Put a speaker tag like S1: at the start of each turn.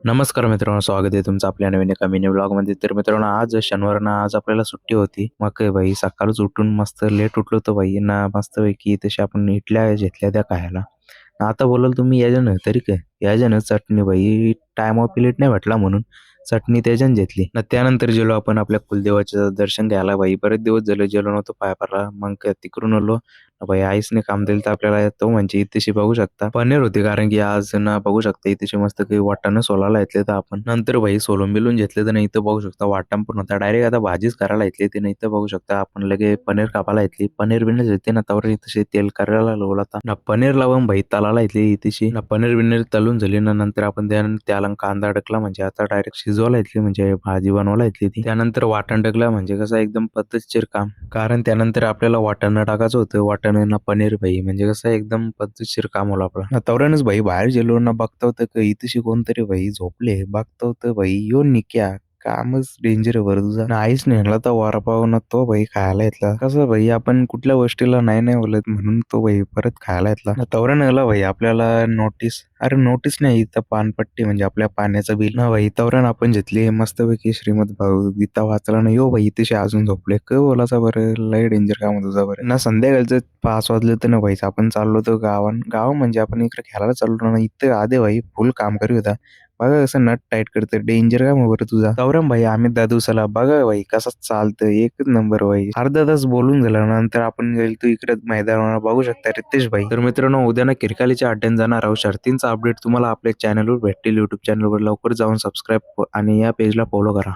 S1: नमस्कार मित्रांनो, स्वागत आहे तुमचं आपल्या नवीन एका मिनी ब्लॉगमध्ये. तर मित्रांनो, आज शनिवार ना, आज आपल्याला सुट्टी होती. मग काय भाई सकाळच उठून मस्त लेट उठलो होतो भाई ना, मस्तपैकी तशा आपण इडल्या घेतल्या त्या खायला. आता बोलाल तुम्ही याच्यानं तरी काय याच्यानं चटणी भाई टाइम ऑफ प्लेट नाही भेटला म्हणून चटणी त्याच्यानं घेतली ना. त्यानंतर गेलो आपण आपल्या कुलदेवाचं दर्शन घ्यायला भाई. बरेच दिवस झाले गेलो नव्हतो पायापाला. मग काय तिकडून आलो भाई. आईसने काम दिलं तर आपल्याला तो म्हणजे इथेशी बघू शकता पनीर होती, कारण की आज ना बघू शकता इथेशी मस्त काही वाटाणं सोलायला घेतले तर आपण. नंतर भाई सोलून बिलून घेतले तर नाही इथं बघू शकता वाटण पण होता. डायरेक्ट आता भाजीच करायला घेतली ती नाही तर बघू शकता आपण लगे पनीर कापायला घेतली. पनीर बिनीर घेते ना तवर इथेशी तेल करायला लावला होता ना. पनीर लावून भाई तलाला घेतली इथेशी ना. पनीर बिनीर तलून झाली ना. नंतर आपण त्याला कांदा अडकला म्हणजे आता डायरेक्ट शिजवायला घेतली म्हणजे भाजी बनवायला घेतली ती. त्यानंतर वाटण टाकलं म्हणजे कसं एकदम पद्धतशीर काम, कारण त्यानंतर आपल्याला वाटाणा टाकायचं होतं. वाटाणा ना पनीर भाई म्हणजे कसं एकदम पद्धतशीर काम होला आपलं ना. तवऱ्यानंच भाई बाहेर गेलो ना, बघता होतं का इथेशी कोणतरी भाई झोपले. बघता होतं भाई यो निक्या कामच डेंजर आहे बरं तुझा ना. आईच नेला तर वडापाव ना तो भाई खायला घेतला. कसं भाई आपण कुठल्या गोष्टीला नाही नाही बोलत म्हणून तो भाई परत खायला घेतला ना. तवऱ्यानं आला भाई आपल्याला नोटीस, अरे नोटीस नाही इथं पानपट्टी म्हणजे आपल्या पाण्याचं बिल ना भाई. तवऱ्यानं आपण घेतली मस्तपैकी श्रीमद गीता वाचला ना. यो भाई इथेशी अजून झोपले काय बोलायचा बरं. लय डेंजर काम तुझा बरं ना. संध्याकाळचं 5 वाजले तर ना भाई आपण चाललो होतो गाव म्हणजे आपण इकडे खेळायला चाललो ना. इथं आधे भाई फुल काम करी होता. बघा कसं नट टाईट करतं. डेंजर काम बरं तुझा तवरम भाई. आम्ही दादूसाला बघा भाई कसं चालतं एकच नंबर भाई. अर्धा तास बोलून झाल्यानंतर आपण गेलो इकडे मैदानावर बघू शकता रितेश भाई. तर मित्रांनो, उद्या ना किरकालीच्या अड्ड्यात जाणार आहोत. शर्तींचा अपडेट तुम्हाला आपल्या चॅनलवर भेटतील. युट्यूब चॅनलवर लवकर जाऊन सबस्क्राईब आणि या पेजला फॉलो करा.